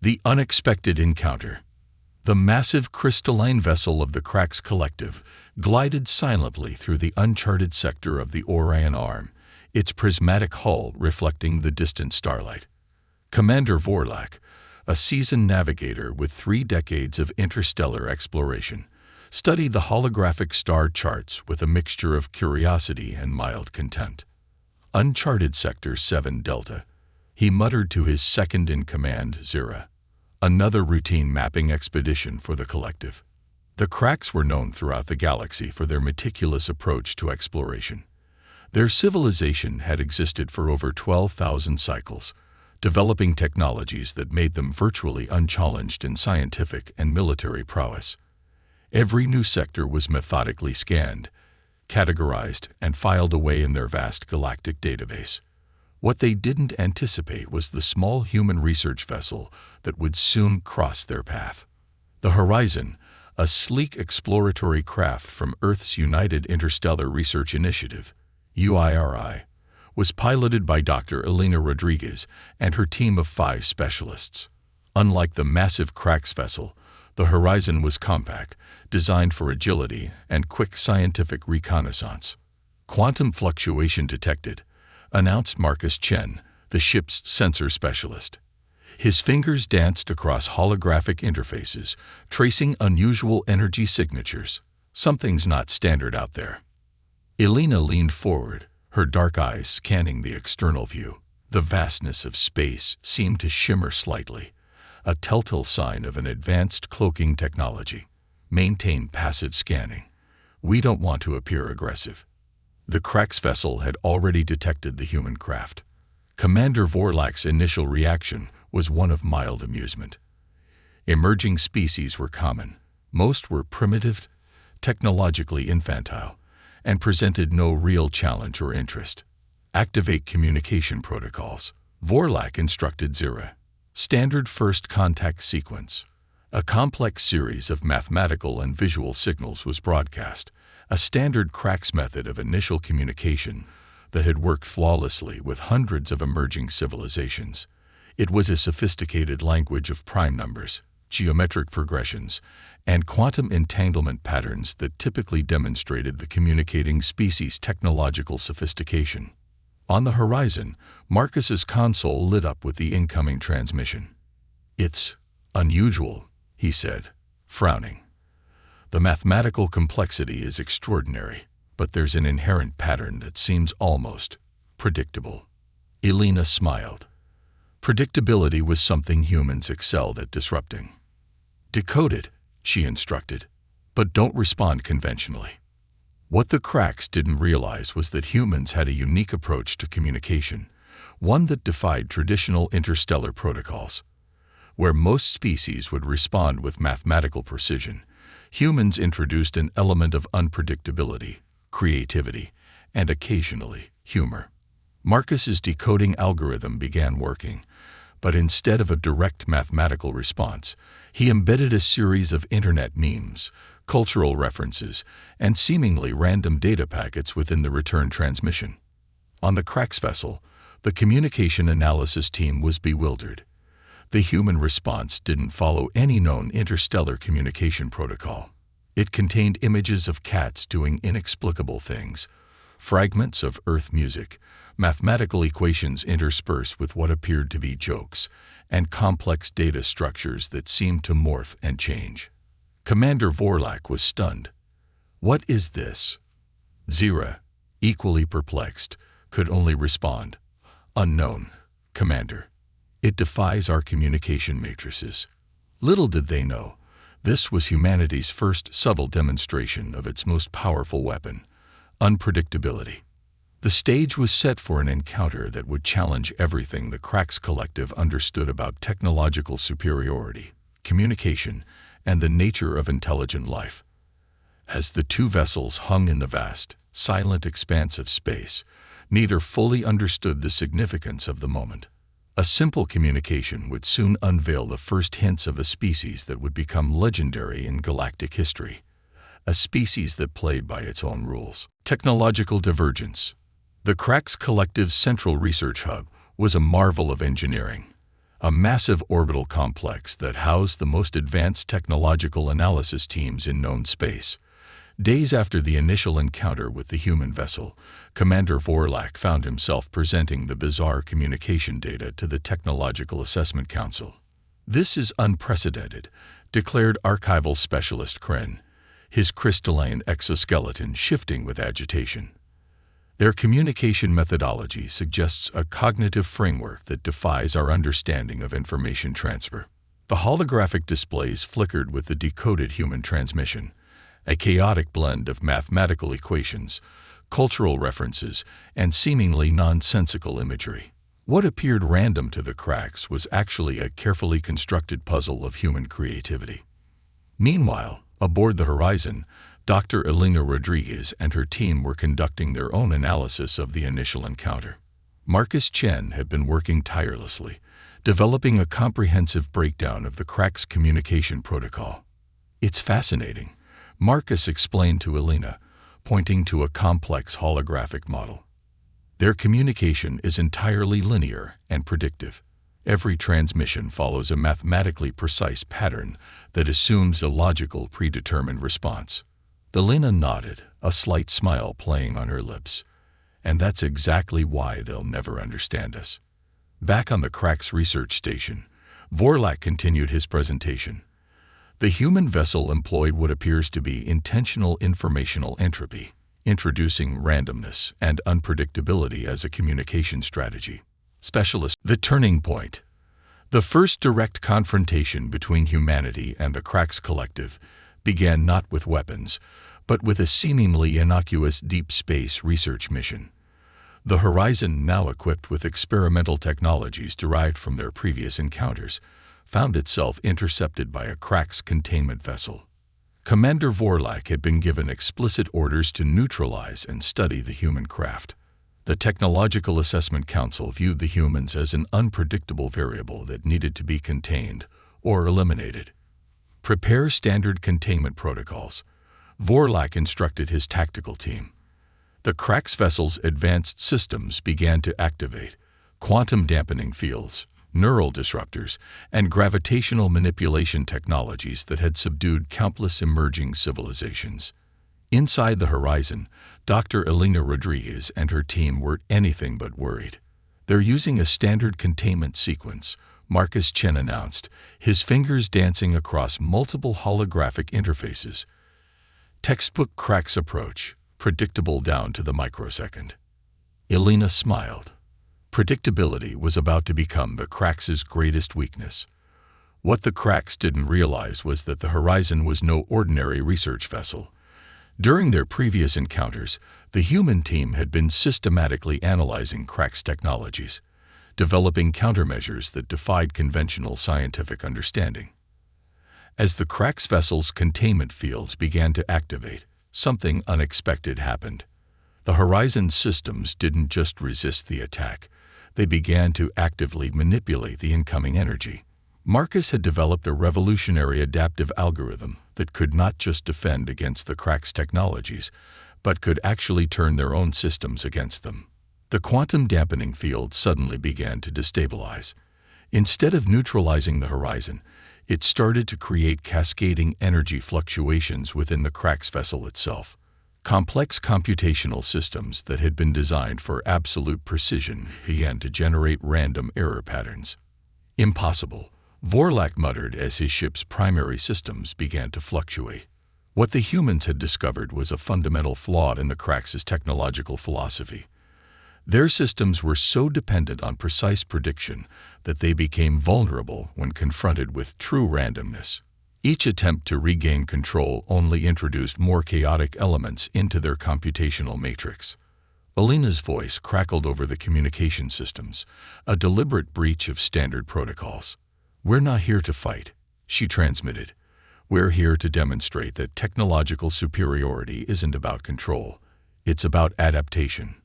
The unexpected encounter. The massive crystalline vessel of the Cracks Collective glided silently through the uncharted sector of the Orion Arm, its prismatic hull reflecting the distant starlight. Commander Vorlak, a seasoned navigator with 3 decades of interstellar exploration, studied the holographic star charts with a mixture of curiosity and mild contempt. Uncharted Sector 7 Delta, he muttered to his second-in-command, Zira. Another routine mapping expedition for the collective. The Cracks were known throughout the galaxy for their meticulous approach to exploration. Their civilization had existed for over 12,000 cycles, developing technologies that made them virtually unchallenged in scientific and military prowess. Every new sector was methodically scanned, categorized, and filed away in their vast galactic database. What they didn't anticipate was the small human research vessel that would soon cross their path. The Horizon, a sleek exploratory craft from Earth's United Interstellar Research Initiative, UIRI, was piloted by Dr. Elena Rodriguez and her team of 5 specialists. Unlike the massive Cracks vessel, the Horizon was compact, designed for agility and quick scientific reconnaissance. Quantum fluctuation detected, announced Marcus Chen, the ship's sensor specialist. His fingers danced across holographic interfaces, tracing unusual energy signatures. Something's not standard out there. Elena leaned forward, her dark eyes scanning the external view. The vastness of space seemed to shimmer slightly, a telltale sign of an advanced cloaking technology. Maintain passive scanning. We don't want to appear aggressive. The Cracks vessel had already detected the human craft. Commander Vorlak's initial reaction was one of mild amusement. Emerging species were common. Most were primitive, technologically infantile, and presented no real challenge or interest. Activate communication protocols. Vorlak instructed Zira. Standard first contact sequence. A complex series of mathematical and visual signals was broadcast, a standard Cracks method of initial communication that had worked flawlessly with hundreds of emerging civilizations. It was a sophisticated language of prime numbers, geometric progressions, and quantum entanglement patterns that typically demonstrated the communicating species' technological sophistication. On the horizon, Marcus's console lit up with the incoming transmission. "It's unusual," he said, frowning. "The mathematical complexity is extraordinary, but there's an inherent pattern that seems almost predictable." Elena smiled. Predictability was something humans excelled at disrupting. "Decode it," she instructed, "but don't respond conventionally." What the Cracks didn't realize was that humans had a unique approach to communication, one that defied traditional interstellar protocols. Where most species would respond with mathematical precision, humans introduced an element of unpredictability, creativity, and occasionally humor. Marcus's decoding algorithm began working, but instead of a direct mathematical response, he embedded a series of internet memes, cultural references, and seemingly random data packets within the return transmission. On the Cracks vessel, the communication analysis team was bewildered. The human response didn't follow any known interstellar communication protocol. It contained images of cats doing inexplicable things, fragments of Earth music, mathematical equations interspersed with what appeared to be jokes, and complex data structures that seemed to morph and change. Commander Vorlak was stunned. "What is this?" Zira, equally perplexed, could only respond, "Unknown, Commander. It defies our communication matrices." Little did they know, this was humanity's first subtle demonstration of its most powerful weapon, unpredictability. The stage was set for an encounter that would challenge everything the Cracks Collective understood about technological superiority, communication, and the nature of intelligent life. As the 2 vessels hung in the vast, silent expanse of space, neither fully understood the significance of the moment. A simple communication would soon unveil the first hints of a species that would become legendary in galactic history, a species that played by its own rules. Technological divergence. The Cracks Collective's central research hub was a marvel of engineering, a massive orbital complex that housed the most advanced technological analysis teams in known space. Days after the initial encounter with the human vessel, Commander Vorlak found himself presenting the bizarre communication data to the Technological Assessment Council. "This is unprecedented," declared archival specialist Kren, his crystalline exoskeleton shifting with agitation. "Their communication methodology suggests a cognitive framework that defies our understanding of information transfer." The holographic displays flickered with the decoded human transmission, a chaotic blend of mathematical equations, cultural references, and seemingly nonsensical imagery. What appeared random to the cracks was actually a carefully constructed puzzle of human creativity. Meanwhile, aboard the Horizon, Dr. Elena Rodriguez and her team were conducting their own analysis of the initial encounter. Marcus Chen had been working tirelessly, developing a comprehensive breakdown of the cracks' communication protocol. "It's fascinating," Marcus explained to Elena, pointing to a complex holographic model. "Their communication is entirely linear and predictive. Every transmission follows a mathematically precise pattern that assumes a logical, predetermined response." Elena nodded, a slight smile playing on her lips. "And that's exactly why they'll never understand us." Back on the Cracks research station, Vorlak continued his presentation. The human vessel employed what appears to be intentional informational entropy, introducing randomness and unpredictability as a communication strategy. Specialist. The turning point. The first direct confrontation between humanity and the Cracks Collective began not with weapons, but with a seemingly innocuous deep space research mission. The Horizon, now equipped with experimental technologies derived from their previous encounters, found itself intercepted by a Cracks containment vessel. Commander Vorlak had been given explicit orders to neutralize and study the human craft. The Technological Assessment Council viewed the humans as an unpredictable variable that needed to be contained or eliminated. "Prepare standard containment protocols," Vorlak instructed his tactical team. The Cracks vessel's advanced systems began to activate quantum dampening fields, neural disruptors, and gravitational manipulation technologies that had subdued countless emerging civilizations. Inside the Horizon, Dr. Elena Rodriguez and her team were anything but worried. "They're using a standard containment sequence," Marcus Chen announced, his fingers dancing across multiple holographic interfaces. "Textbook Cracks approach, predictable down to the microsecond." Elena smiled. Predictability was about to become the Cracks' greatest weakness. What the Cracks didn't realize was that the Horizon was no ordinary research vessel. During their previous encounters, the human team had been systematically analyzing Cracks technologies, developing countermeasures that defied conventional scientific understanding. As the Cracks vessel's containment fields began to activate, something unexpected happened. The Horizon's systems didn't just resist the attack. They began to actively manipulate the incoming energy. Marcus had developed a revolutionary adaptive algorithm that could not just defend against the Cracks technologies, but could actually turn their own systems against them. The quantum dampening field suddenly began to destabilize. Instead of neutralizing the Horizon, it started to create cascading energy fluctuations within the Cracks vessel itself. Complex computational systems that had been designed for absolute precision began to generate random error patterns. "Impossible," Vorlak muttered as his ship's primary systems began to fluctuate. What the humans had discovered was a fundamental flaw in the Cracks' technological philosophy. Their systems were so dependent on precise prediction that they became vulnerable when confronted with true randomness. Each attempt to regain control only introduced more chaotic elements into their computational matrix. Elena's voice crackled over the communication systems, a deliberate breach of standard protocols. "We're not here to fight," she transmitted. "We're here to demonstrate that technological superiority isn't about control. It's about adaptation."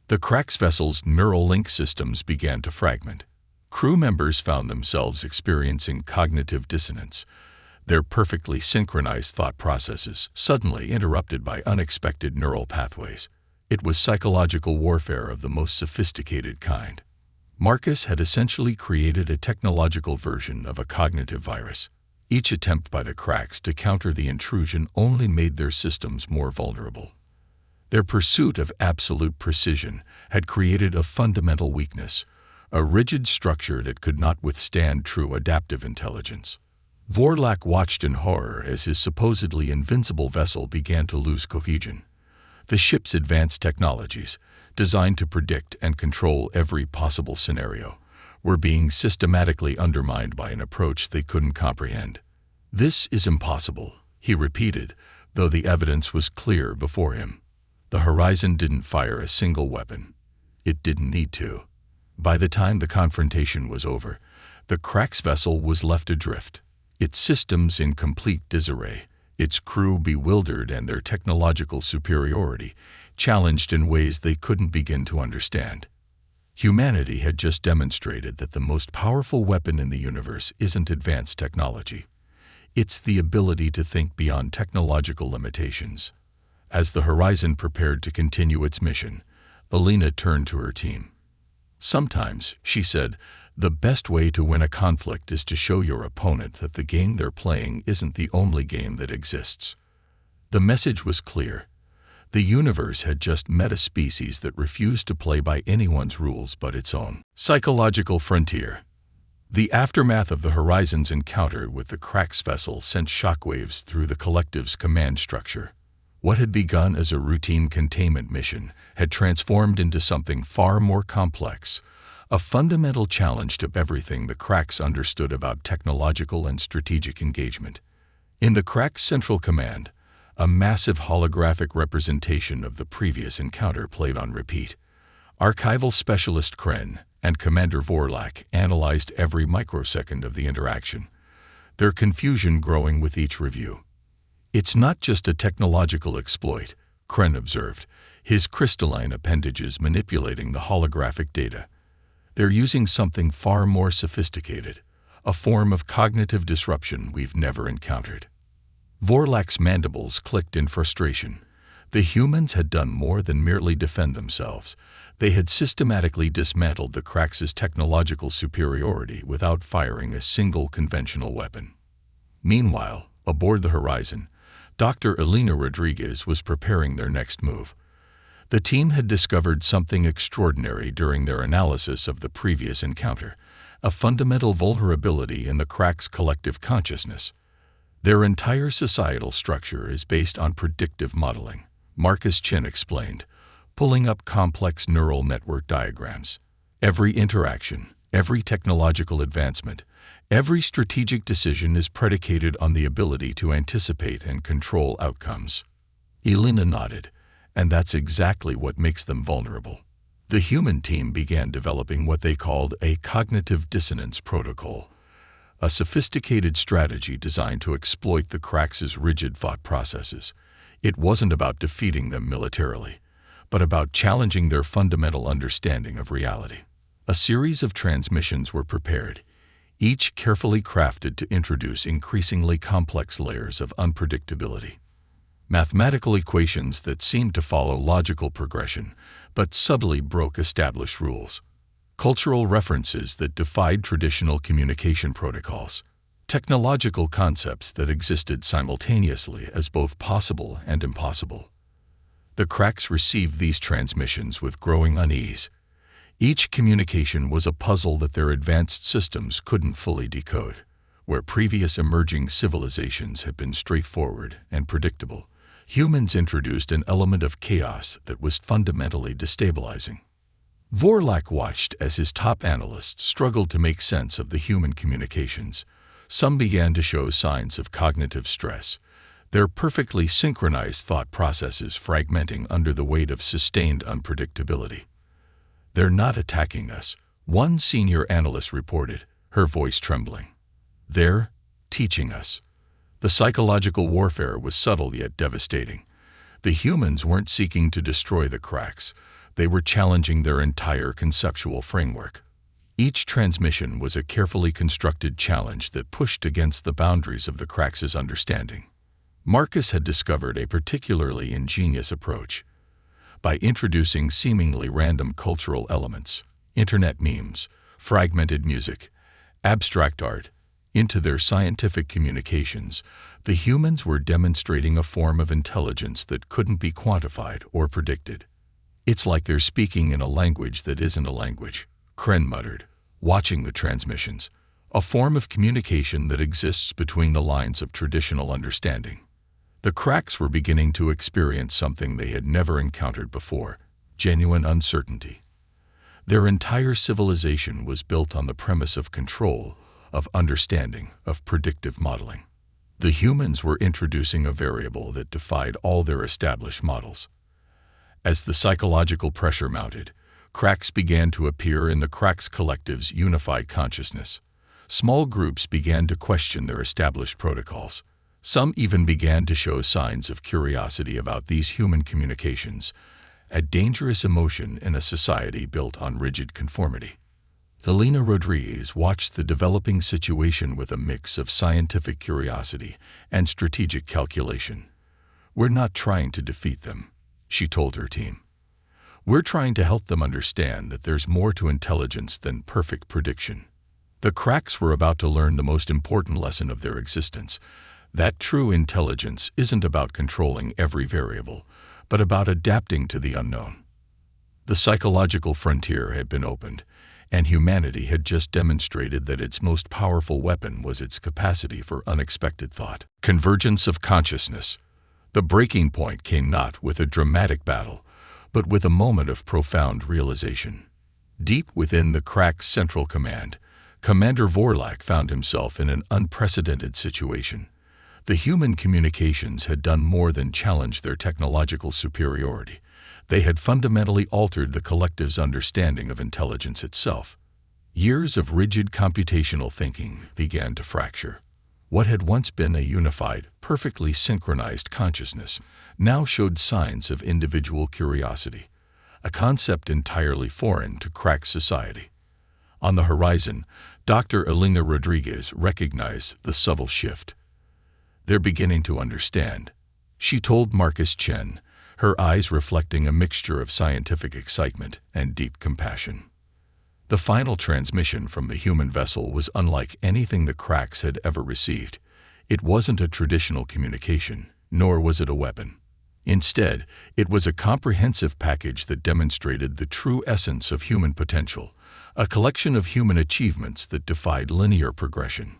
The Cracks vessel's neural link systems began to fragment. Crew members found themselves experiencing cognitive dissonance, their perfectly synchronized thought processes suddenly interrupted by unexpected neural pathways. It was psychological warfare of the most sophisticated kind. Marcus had essentially created a technological version of a cognitive virus. Each attempt by the cracks to counter the intrusion only made their systems more vulnerable. Their pursuit of absolute precision had created a fundamental weakness, a rigid structure that could not withstand true adaptive intelligence. Vorlak watched in horror as his supposedly invincible vessel began to lose cohesion. The ship's advanced technologies, designed to predict and control every possible scenario, were being systematically undermined by an approach they couldn't comprehend. "This is impossible," he repeated, though the evidence was clear before him. The Horizon didn't fire a single weapon. It didn't need to. By the time the confrontation was over, the Crack's vessel was left adrift, its systems in complete disarray, its crew bewildered and their technological superiority challenged in ways they couldn't begin to understand. Humanity had just demonstrated that the most powerful weapon in the universe isn't advanced technology. It's the ability to think beyond technological limitations. As the Horizon prepared to continue its mission, Alina turned to her team. "Sometimes," she said, "the best way to win a conflict is to show your opponent that the game they're playing isn't the only game that exists." The message was clear. The universe had just met a species that refused to play by anyone's rules but its own. Psychological frontier. The aftermath of the Horizon's encounter with the Crack's vessel sent shockwaves through the collective's command structure. What had begun as a routine containment mission had transformed into something far more complex, a fundamental challenge to everything the Cracks understood about technological and strategic engagement. In the Cracks' central command, a massive holographic representation of the previous encounter played on repeat. Archival Specialist Kren and Commander Vorlak analyzed every microsecond of the interaction, their confusion growing with each review. "It's not just a technological exploit," Kren observed, his crystalline appendages manipulating the holographic data. "They're using something far more sophisticated, a form of cognitive disruption we've never encountered." Vorlak's mandibles clicked in frustration. The humans had done more than merely defend themselves. They had systematically dismantled the Cracks' technological superiority without firing a single conventional weapon. Meanwhile, aboard the Horizon, Dr. Alina Rodriguez was preparing their next move. The team had discovered something extraordinary during their analysis of the previous encounter, a fundamental vulnerability in the Cracks' collective consciousness. Their entire societal structure is based on predictive modeling, Marcus Chin explained, pulling up complex neural network diagrams. Every interaction, every technological advancement, every strategic decision is predicated on the ability to anticipate and control outcomes. Elena nodded, and that's exactly what makes them vulnerable. The human team began developing what they called a cognitive dissonance protocol, a sophisticated strategy designed to exploit the Cracks' rigid thought processes. It wasn't about defeating them militarily, but about challenging their fundamental understanding of reality. A series of transmissions were prepared, each carefully crafted to introduce increasingly complex layers of unpredictability. Mathematical equations that seemed to follow logical progression, but subtly broke established rules. Cultural references that defied traditional communication protocols. Technological concepts that existed simultaneously as both possible and impossible. The Cracks received these transmissions with growing unease. Each communication was a puzzle that their advanced systems couldn't fully decode. Where previous emerging civilizations had been straightforward and predictable, humans introduced an element of chaos that was fundamentally destabilizing. Vorlak watched as his top analysts struggled to make sense of the human communications. Some began to show signs of cognitive stress, their perfectly synchronized thought processes fragmenting under the weight of sustained unpredictability. "They're not attacking us," one senior analyst reported, her voice trembling. "They're teaching us." The psychological warfare was subtle yet devastating. The humans weren't seeking to destroy the Cracks. They were challenging their entire conceptual framework. Each transmission was a carefully constructed challenge that pushed against the boundaries of the Cracks' understanding. Marcus had discovered a particularly ingenious approach. By introducing seemingly random cultural elements, internet memes, fragmented music, abstract art, into their scientific communications, the humans were demonstrating a form of intelligence that couldn't be quantified or predicted. "It's like they're speaking in a language that isn't a language," Kren muttered, watching the transmissions, "a form of communication that exists between the lines of traditional understanding." The cracks were beginning to experience something they had never encountered before: genuine uncertainty. Their entire civilization was built on the premise of control, of understanding, of predictive modeling. The humans were introducing a variable that defied all their established models. As the psychological pressure mounted, cracks began to appear in the Cracks Collective's unified consciousness. Small groups began to question their established protocols. Some even began to show signs of curiosity about these human communications, a dangerous emotion in a society built on rigid conformity. Elena Rodriguez watched the developing situation with a mix of scientific curiosity and strategic calculation. "We're not trying to defeat them," she told her team. "We're trying to help them understand that there's more to intelligence than perfect prediction." The cracks were about to learn the most important lesson of their existence: that true intelligence isn't about controlling every variable, but about adapting to the unknown. The psychological frontier had been opened, and humanity had just demonstrated that its most powerful weapon was its capacity for unexpected thought. Convergence of consciousness. The breaking point came not with a dramatic battle, but with a moment of profound realization. Deep within the Cracks' central command, Commander Vorlak found himself in an unprecedented situation. The human communications had done more than challenge their technological superiority. They had fundamentally altered the collective's understanding of intelligence itself. Years of rigid computational thinking began to fracture. What had once been a unified, perfectly synchronized consciousness now showed signs of individual curiosity, a concept entirely foreign to Crack society. On the horizon, Dr. Elena Rodriguez recognized the subtle shift. "They're beginning to understand," she told Marcus Chen, her eyes reflecting a mixture of scientific excitement and deep compassion. The final transmission from the human vessel was unlike anything the Cracks had ever received. It wasn't a traditional communication, nor was it a weapon. Instead, it was a comprehensive package that demonstrated the true essence of human potential, a collection of human achievements that defied linear progression.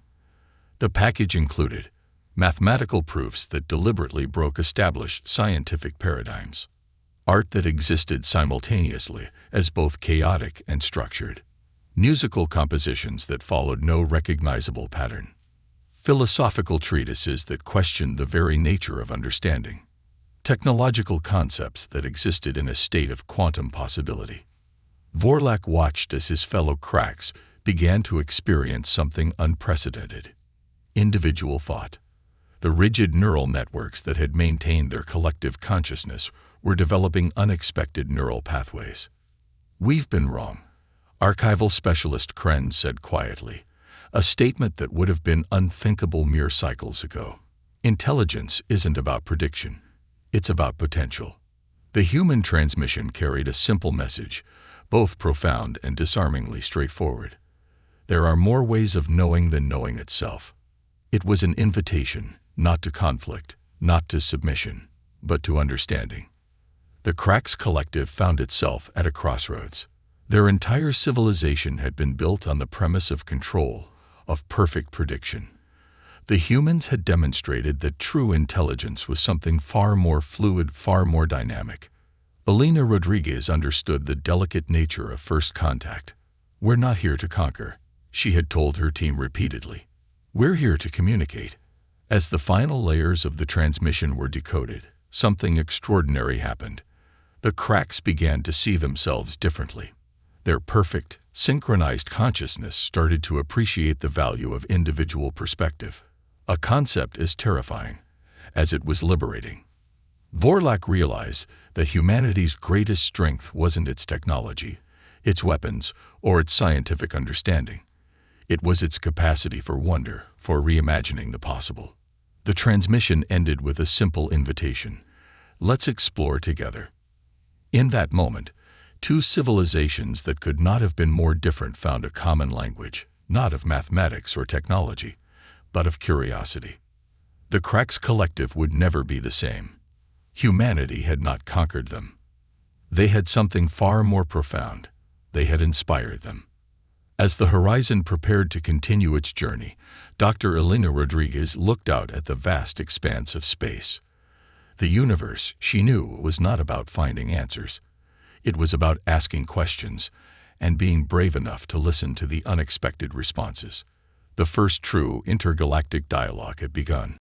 The package included mathematical proofs that deliberately broke established scientific paradigms, art that existed simultaneously as both chaotic and structured, musical compositions that followed no recognizable pattern, philosophical treatises that questioned the very nature of understanding, technological concepts that existed in a state of quantum possibility. Vorlak watched as his fellow Cracks began to experience something unprecedented: individual thought. The rigid neural networks that had maintained their collective consciousness were developing unexpected neural pathways. "We've been wrong," archival specialist Kren said quietly, a statement that would have been unthinkable mere cycles ago. "Intelligence isn't about prediction. It's about potential." The human transmission carried a simple message, both profound and disarmingly straightforward. There are more ways of knowing than knowing itself. It was an invitation, not to conflict, not to submission, but to understanding. The Cracks Collective found itself at a crossroads. Their entire civilization had been built on the premise of control, of perfect prediction. The humans had demonstrated that true intelligence was something far more fluid, far more dynamic. Elena Rodriguez understood the delicate nature of first contact. "We're not here to conquer," she had told her team repeatedly. "We're here to communicate." As the final layers of the transmission were decoded, something extraordinary happened. The Cracks began to see themselves differently. Their perfect, synchronized consciousness started to appreciate the value of individual perspective, a concept as terrifying as it was liberating. Vorlak realized that humanity's greatest strength wasn't its technology, its weapons, or its scientific understanding. It was its capacity for wonder, for reimagining the possible. The transmission ended with a simple invitation: "Let's explore together." In that moment, Two civilizations that could not have been more different found a common language, not of mathematics or technology, but of curiosity. The Cracks Collective would never be the same. Humanity had not conquered them. They had something far more profound. They had inspired them. As the Horizon prepared to continue its journey, Dr. Elena Rodriguez looked out at the vast expanse of space. The universe, she knew, was not about finding answers. It was about asking questions and being brave enough to listen to the unexpected responses. The first true intergalactic dialogue had begun.